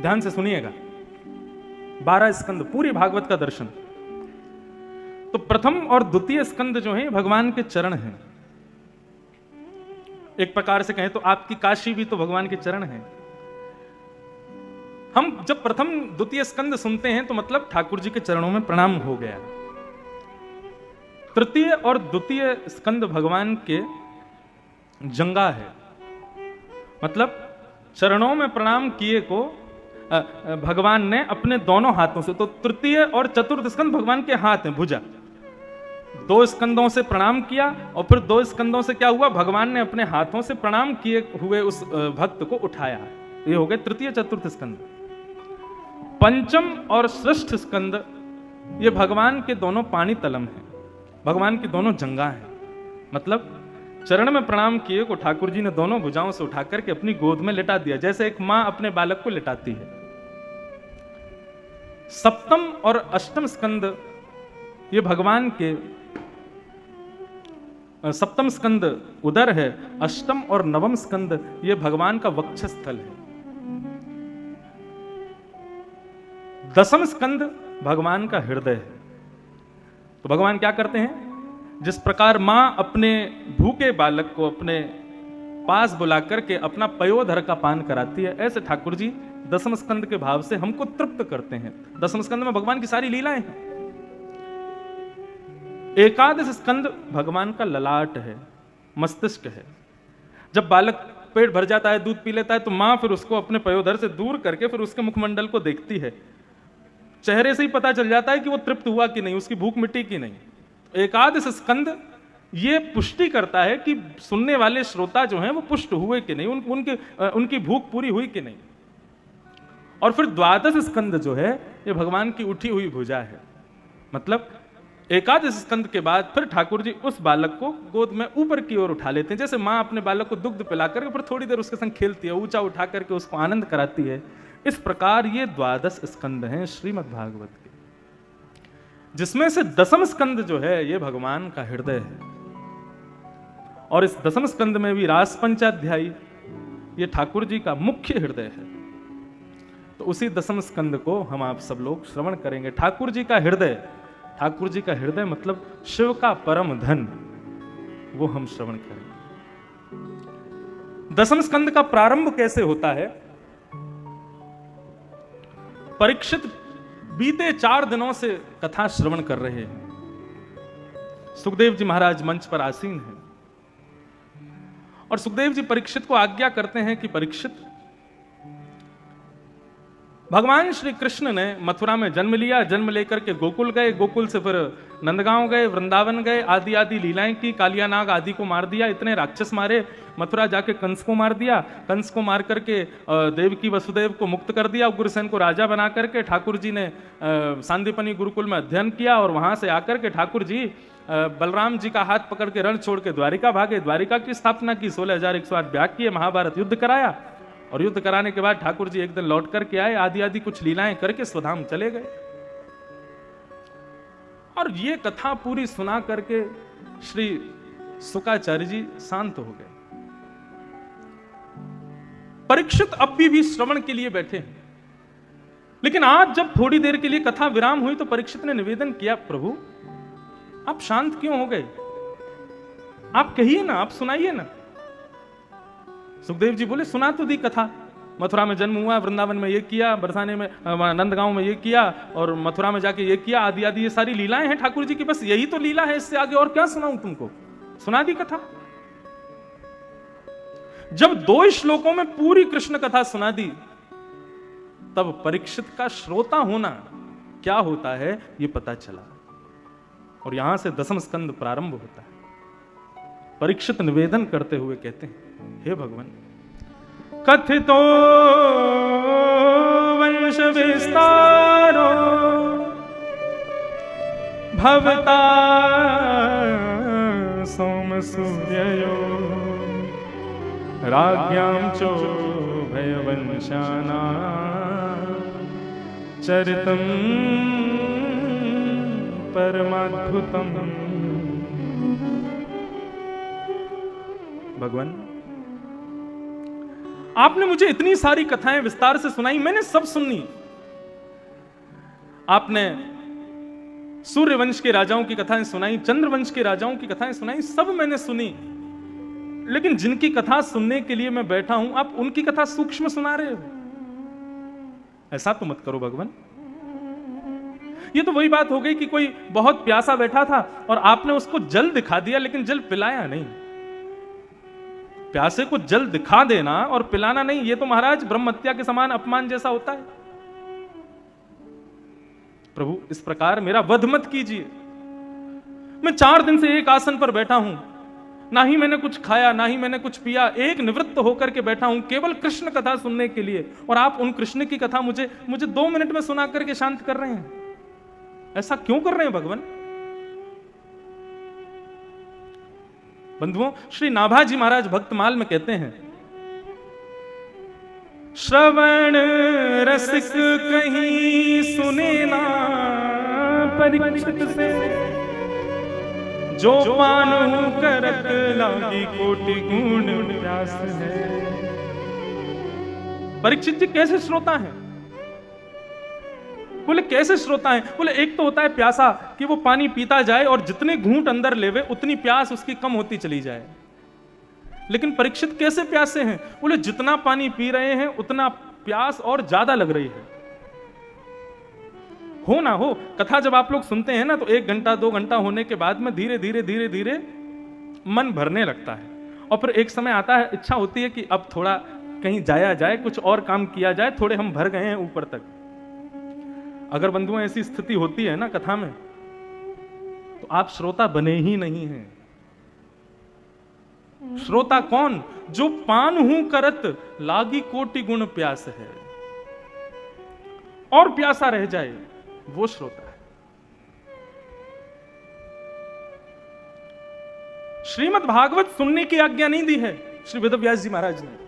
ध्यान से सुनिएगा, 12 स्कंद पूरी भागवत का दर्शन। तो प्रथम और द्वितीय स्कंद जो है भगवान के चरण हैं। एक प्रकार से कहें तो आपकी काशी भी तो भगवान के चरण हैं। हम जब प्रथम द्वितीय स्कंद सुनते हैं तो मतलब ठाकुर जी के चरणों में प्रणाम हो गया। तृतीय और द्वितीय स्कंद भगवान के जंगा है, मतलब चरणों में प्रणाम किए को भगवान ने अपने दोनों हाथों से, तो तृतीय और चतुर्थ स्कंद भगवान के हाथ हैं, भुजा। 2 स्कंदों से प्रणाम किया और फिर 2 स्कंदों से क्या हुआ, भगवान ने अपने हाथों से प्रणाम किए हुए उस भक्त को उठाया। ये हो गए तृतीय चतुर्थ स्कंद। पंचम और षष्ठ स्कंद ये भगवान के दोनों पानी तलम हैं। भगवान की दोनों जंगा हैं। मतलब चरण में प्रणाम किए को ठाकुर जी ने दोनों भुजाओं से उठा करके अपनी गोद में लिटा दिया, जैसे एक मां अपने बालक को लिटाती है। सप्तम और अष्टम स्कंद ये भगवान के, सप्तम स्कंद उदर है, अष्टम और नवम स्कंद ये भगवान का वक्षस्थल है, दसम स्कंद भगवान का हृदय है। तो भगवान क्या करते हैं, जिस प्रकार मां अपने भूखे बालक को अपने पास बुला करके अपना पयोधर का पान कराती है, ऐसे ठाकुर जी दसम स्कंद के भाव से हमको तृप्त करते हैं। दसम स्कंद में भगवान की सारी लीलाएं हैं। एकादश स्कंद भगवान का ललाट है, मस्तिष्क है। जब बालक पेट भर जाता है, दूध पी लेता है, तो मां फिर उसको अपने पयोधर से दूर करके फिर उसके मुखमंडल को देखती है। चेहरे से ही पता चल जाता है कि वो तृप्त हुआ कि नहीं, उसकी भूख मिटी कि नहीं। एकादश स्कंद ये पुष्टि करता है कि सुनने वाले श्रोता जो हैं वो पुष्ट हुए कि नहीं, उनकी भूख पूरी हुई कि नहीं। और फिर द्वादश स्कंद जो है ये भगवान की उठी हुई भुजा है। मतलब एकादश स्कंद के बाद फिर ठाकुर जी उस बालक को गोद में ऊपर की ओर उठा लेते हैं, जैसे मां अपने बालक को दुग्ध पिला करके फिर थोड़ी देर उसके संग खेलती है, ऊंचा उठा करके उसको आनंद कराती है। इस प्रकार ये द्वादश स्कंद हैं श्रीमद् भागवत के, जिसमें से दसम स्कंद जो है ये भगवान का हृदय है। और इस दसम स्कंद में भी रास पंचाध्यायी ये ठाकुर जी का मुख्य हृदय है। तो उसी दसम स्कंद को हम आप सब लोग श्रवण करेंगे। ठाकुर जी का हृदय, ठाकुर जी का हृदय मतलब शिव का परम धन, वो हम श्रवण करेंगे। दसम स्कंद का प्रारंभ कैसे होता है? परीक्षित बीते 4 दिनों से कथा श्रवण कर रहे हैं। सुखदेव जी महाराज मंच पर आसीन हैं और सुखदेव जी परीक्षित को आज्ञा करते हैं कि परीक्षित, भगवान श्री कृष्ण ने मथुरा में जन्म लिया, जन्म लेकर के गोकुल गए, गोकुल से फिर नंदगांव गए, वृंदावन गए, आदि आदि लीलाएं की, कालिया नाग आदि को मार दिया, इतने राक्षस मारे, मथुरा जाके कंस को मार दिया, कंस को मार करके देवकी वसुदेव को मुक्त कर दिया, उग्रसेन को राजा बना करके ठाकुर जी ने सांदीपनी गुरुकुल में अध्ययन किया और वहां से आकर के ठाकुर जी बलराम जी का हाथ पकड़ के रण छोड़ के द्वारिका भागे, द्वारिका की स्थापना की, 16,108 याग किए, महाभारत युद्ध कराया और युद्ध कराने के बाद ठाकुर जी एक दिन लौट करके आए, आदि आदि कुछ लीलाएं करके स्वधाम चले गए। और ये कथा पूरी सुना करके श्री शुकाचार्य जी शांत हो गए। परीक्षित अब भी श्रवण के लिए बैठे हैं, लेकिन आज जब थोड़ी देर के लिए कथा विराम हुई तो परीक्षित ने निवेदन किया, प्रभु आप शांत क्यों हो गए? आप कहिए ना, आप सुनाइए ना। सुखदेव जी बोले, सुना तो दी कथा, मथुरा में जन्म हुआ, वृंदावन में ये किया, बरसाने में नंदगांव में ये किया और मथुरा में जाके ये किया, आदि आदि ये सारी लीलाएं हैं ठाकुर जी की, बस यही तो लीला है, इससे आगे और क्या सुनाऊं तुमको? सुना दी कथा। जब 2 श्लोकों में पूरी कृष्ण कथा सुना दी, तब परीक्षित का श्रोता होना क्या होता है ये पता चला और यहां से दसम स्कंद प्रारंभ होता है। परीक्षित निवेदन करते हुए कहते हैं, हे भगवान, कथितो वंश विस्तारो भवता सोम सूर्ययो राज्ञां चो भयवंशाना चरितं परमाद्भुतम्। भगवान, आपने मुझे इतनी सारी कथाएं विस्तार से सुनाई, मैंने सब सुनी। आपने सूर्यवंश के राजाओं की कथाएं सुनाई, चंद्रवंश के राजाओं की कथाएं सुनाई, सब मैंने सुनी। लेकिन जिनकी कथा सुनने के लिए मैं बैठा हूं, आप उनकी कथा सूक्ष्म सुना रहे हो। ऐसा तो मत करो भगवान। ये तो वही बात हो गई कि कोई बहुत प्यासा बैठा था और आपने उसको जल दिखा दिया, लेकिन जल पिलाया नहीं। प्यासे को जल दिखा देना और पिलाना नहीं, ये तो महाराज ब्रह्म हत्या के समान अपमान जैसा होता है। प्रभु, इस प्रकार मेरा वध मत कीजिए। मैं 4 दिन से एक आसन पर बैठा हूं, ना ही मैंने कुछ खाया, ना ही मैंने कुछ पिया, एक निवृत्त होकर के बैठा हूं केवल कृष्ण कथा सुनने के लिए, और आप उन कृष्ण की कथा मुझे 2 मिनट में सुना करके शांत कर रहे हैं। ऐसा क्यों कर रहे हैं भगवान? बंधुओं, श्री नाभाजी महाराज भक्तमाल में कहते हैं, श्रवण रसिक कहीं सुने ना परीक्षित से, जो पानु करत लागी कोटि गुण प्यास है। परीक्षित जी कैसे श्रोता हैं? बोले कैसे श्रोता है? बोले एक तो होता है प्यासा कि वो पानी पीता जाए और जितने घूंट अंदर लेवे उतनी प्यास उसकी कम होती चली जाए। लेकिन परीक्षित कैसे प्यासे हैं? बोले जितना पानी पी रहे हैं उतना प्यास और ज्यादा लग रही है। हो ना हो, कथा जब आप लोग सुनते हैं ना तो 1 घंटा 2 घंटा होने के बाद में धीरे धीरे धीरे धीरे मन भरने लगता है और फिर एक समय आता है, इच्छा होती है कि अब थोड़ा कहीं जाया जाए, कुछ और काम किया जाए, थोड़े हम भर गए हैं ऊपर तक। अगर बंधुओं ऐसी स्थिति होती है ना कथा में, तो आप श्रोता बने ही नहीं हैं। श्रोता कौन? जो पान हूं करत लागी कोटि गुण प्यास है, और प्यासा रह जाए, वो श्रोता है। श्रीमद् भागवत सुनने की आज्ञा नहीं दी है श्री वेदव्यास जी महाराज ने।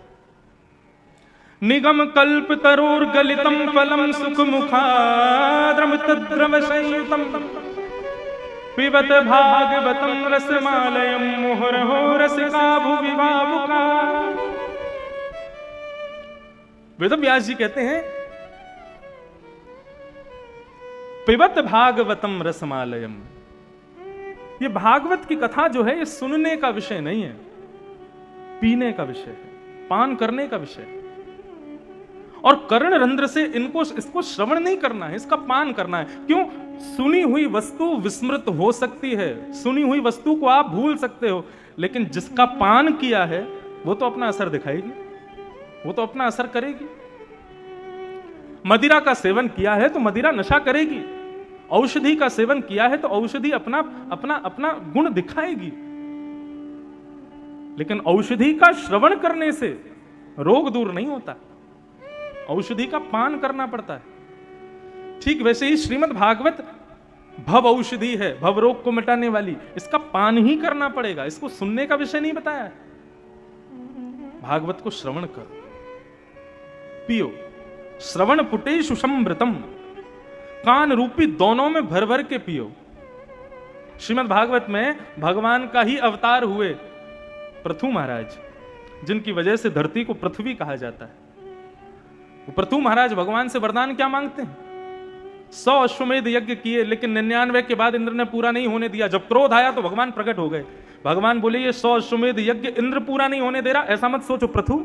निगम कल्प तरोर गलितम फलम सुख मुखाद्रम तद्रव संयुतम पिबत भागवतम रसमालयम मुहुर्हो रसिका भुवि भावुका। वेदव्यास जी कहते हैं, पिबत भागवतम रसमालयम, ये भागवत की कथा जो है ये सुनने का विषय नहीं है, पीने का विषय है, पान करने का विषय है। और कर्ण रंध्र से इसको श्रवण नहीं करना है, इसका पान करना है। क्यों? सुनी हुई वस्तु विस्मृत हो सकती है, सुनी हुई वस्तु को आप भूल सकते हो, लेकिन जिसका पान किया है वो तो अपना असर दिखाएगी, वो तो अपना असर करेगी। मदिरा का सेवन किया है तो मदिरा नशा करेगी, औषधि का सेवन किया है तो औषधि अपना अपना अपना गुण दिखाएगी। लेकिन औषधि का श्रवण करने से रोग दूर नहीं होता, औषधि का पान करना पड़ता है। ठीक वैसे ही श्रीमद् भागवत भव औषधि है, भव रोग को मिटाने वाली, इसका पान ही करना पड़ेगा, इसको सुनने का विषय नहीं बताया है। भागवत को श्रवण करो, पियो। श्रवण पुटे सुषमृतम, कान रूपी दोनों में भर भर के पियो। श्रीमद् भागवत में भगवान का ही अवतार हुए पृथु महाराज, जिनकी वजह से धरती को पृथ्वी कहा जाता है। पृथु महाराज भगवान से वरदान क्या मांगते हैं? 100 अश्वमेध यज्ञ किए, लेकिन 99 के बाद इंद्र ने पूरा नहीं होने दिया। जब क्रोध आया तो भगवान प्रकट हो गए। भगवान बोले, ये 100 अश्वमेध यज्ञ इंद्र पूरा नहीं होने दे रहा, ऐसा मत सोचो पृथु,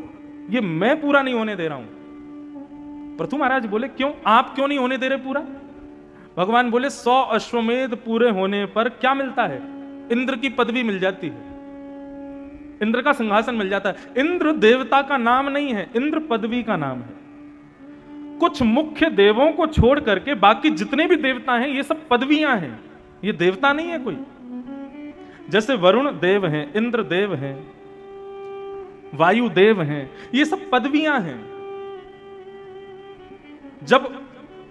ये मैं पूरा नहीं होने दे रहा हूं। पृथु महाराज बोले, क्यों? आप क्यों नहीं होने दे रहे पूरा? भगवान बोले, 100 अश्वमेध पूरे होने पर क्या मिलता है? इंद्र की पदवी मिल जाती है, इंद्र का सिंहासन मिल जाता है। इंद्र देवता का नाम नहीं है, इंद्र पदवी का नाम है। कुछ मुख्य देवों को छोड़ करके बाकी जितने भी देवता हैं ये सब पदवियां हैं, ये देवता नहीं है कोई। जैसे वरुण देव हैं, इंद्र देव हैं, वायु देव हैं, ये सब पदवियां हैं। जब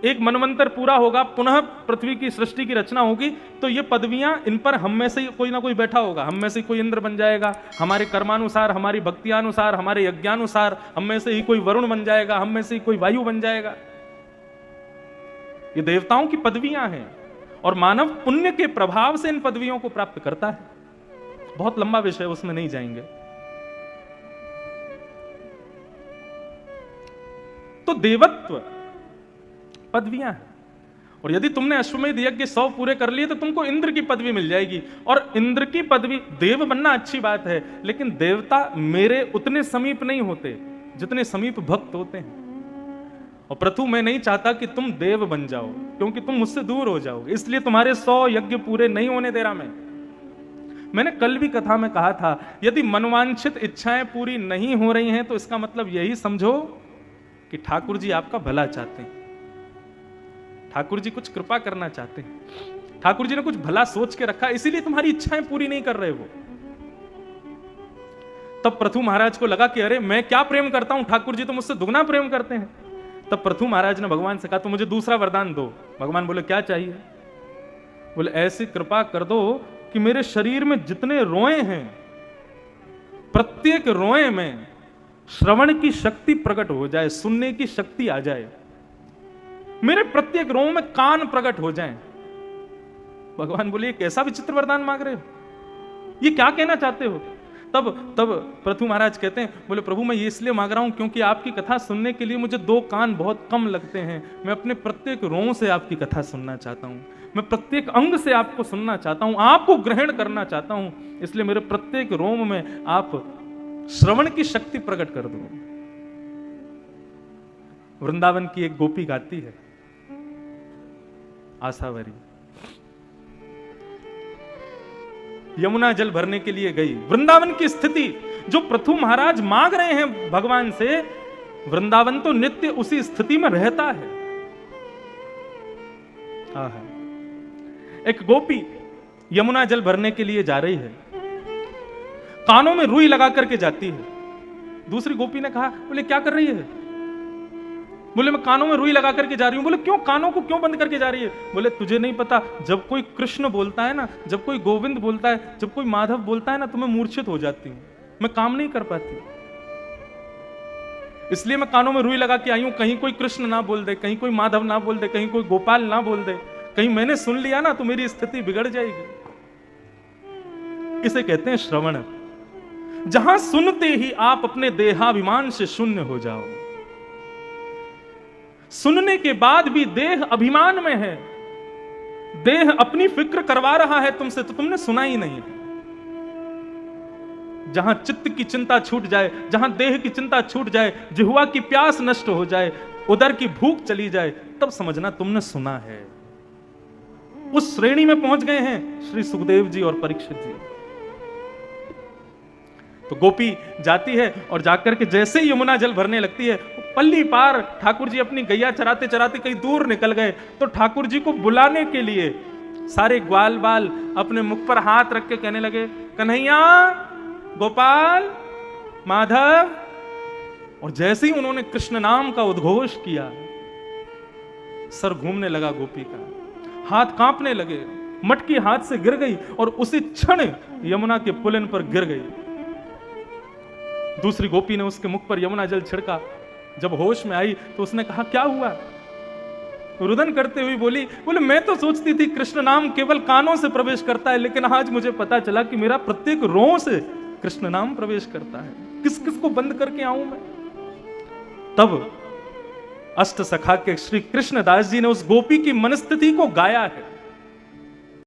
एक मनवंतर पूरा होगा, पुनः पृथ्वी की सृष्टि की रचना होगी, तो ये पदवियां, इन पर हम में से कोई ना कोई बैठा होगा। हम में से कोई इंद्र बन जाएगा, हमारे कर्मानुसार, हमारी भक्तियानुसार, हमारे यज्ञानुसार। हम में से ही कोई वरुण बन जाएगा, हम में से ही कोई वायु बन जाएगा। ये देवताओं की पदवियां हैं और मानव पुण्य के प्रभाव से इन पदवियों को प्राप्त करता है। बहुत लंबा विषय, उसमें नहीं जाएंगे। तो देवत्व पदवियां हैं, और यदि तुमने अश्वमेध यज्ञ 100 पूरे कर लिए तो तुमको इंद्र की पदवी मिल जाएगी। और इंद्र की पदवी, देव बनना अच्छी बात है, लेकिन देवता मेरे उतने समीप नहीं होते जितने समीप भक्त होते हैं। और प्रथु, मैं नहीं चाहता कि तुम देव बन जाओ, क्योंकि तुम मुझसे दूर हो जाओगे, इसलिए तुम्हारे 100 यज्ञ पूरे नहीं होने दे रहा मैं। मैंने कल भी कथा में कहा था, यदि मनवांछित इच्छाएं पूरी नहीं हो रही हैं तो इसका मतलब यही समझो कि ठाकुर जी आपका भला चाहते हैं, ठाकुर जी कुछ कृपा करना चाहते हैं, ठाकुर जी ने कुछ भला सोच के रखा, इसीलिए तुम्हारी इच्छाएं पूरी नहीं कर रहे वो। तब पृथु महाराज को लगा कि अरे मैं क्या प्रेम करता हूं, ठाकुर जी तो मुझसे दुगना प्रेम करते हैं। तब पृथु महाराज ने भगवान से कहा, तो मुझे दूसरा वरदान दो। भगवान बोले, क्या चाहिए? बोले, ऐसी कृपा कर दो कि मेरे शरीर में जितने रोए हैं प्रत्येक रोए में श्रवण की शक्ति प्रकट हो जाए, सुनने की शक्ति आ जाए, मेरे प्रत्येक रोए में कान प्रकट हो जाएं। भगवान बोले, कैसा विचित्र वरदान मांग रहे हो, ये क्या कहना चाहते हो? तब पृथु महाराज कहते हैं, बोले प्रभु मैं ये इसलिए मांग रहा हूं क्योंकि आपकी कथा सुनने के लिए मुझे 2 कान बहुत कम लगते हैं। मैं अपने प्रत्येक रों से आपकी कथा सुनना चाहता हूं, मैं प्रत्येक अंग से आपको सुनना चाहता हूं, आपको ग्रहण करना चाहता हूं, इसलिए मेरे प्रत्येक रोम में आप श्रवण की शक्ति प्रकट कर दो। वृंदावन की एक गोपी गाती है, आशावरी, यमुना जल भरने के लिए गई। वृंदावन की स्थिति जो पृथु महाराज मांग रहे हैं भगवान से, वृंदावन तो नित्य उसी स्थिति में रहता है। एक गोपी यमुना जल भरने के लिए जा रही है, कानों में रुई लगा करके जाती है। दूसरी गोपी ने कहा, बोले क्या कर रही है? बोले मैं कानों में रुई लगा करके जा रही हूं। बोले क्यों, कानों को क्यों बंद करके जा रही है? बोले तुझे नहीं पता, जब कोई कृष्ण बोलता है ना, जब कोई गोविंद बोलता है, जब कोई माधव बोलता है ना, तो मैं मूर्छित हो जाती हूं, मैं काम नहीं कर पाती, इसलिए मैं कानों में रुई लगा के आई हूं, कहीं कोई कृष्ण ना बोल दे, कहीं कोई माधव ना बोल दे, कहीं कोई गोपाल ना बोल दे, कहीं मैंने सुन लिया ना तो मेरी स्थिति बिगड़ जाएगी। इसे कहते हैं श्रवण, जहां सुनते ही आप अपने देहाभिमान से शून्य हो जाओ। सुनने के बाद भी देह अभिमान में है, देह अपनी फिक्र करवा रहा है तुमसे, तो तुमने सुना ही नहीं है। जहां चित्त की चिंता छूट जाए, जहां देह की चिंता छूट जाए, जिह्वा की प्यास नष्ट हो जाए, उदर की भूख चली जाए, तब समझना तुमने सुना है। उस श्रेणी में पहुंच गए हैं श्री सुखदेव जी और परीक्षित जी। तो गोपी जाती है और जाकर के जैसे ही यमुना जल भरने लगती है, पल्ली पार ठाकुर जी अपनी गैया चराते चराते कहीं दूर निकल गए, तो ठाकुर जी को बुलाने के लिए सारे ग्वाल बाल अपने मुख पर हाथ रख के कहने लगे, कन्हैया, गोपाल, माधव। और जैसे ही उन्होंने कृष्ण नाम का उद्घोष किया, सर घूमने लगा गोपी का, हाथ कांपने लगे, मटकी हाथ से गिर गई और उसी क्षण यमुना के पुलिन पर गिर गई। दूसरी गोपी ने उसके मुख पर यमुना जल छिड़का। जब होश में आई तो उसने कहा, क्या हुआ? रुदन करते हुए बोले मैं तो सोचती थी कृष्ण नाम केवल कानों से प्रवेश करता है, लेकिन आज मुझे पता चला कि मेरा प्रत्येक रों से कृष्ण नाम प्रवेश करता है। किस किस को बंद करके आऊं मैं? तब अष्ट सखा के श्री कृष्णदास जी ने उस गोपी की मनस्थिति को गाया है।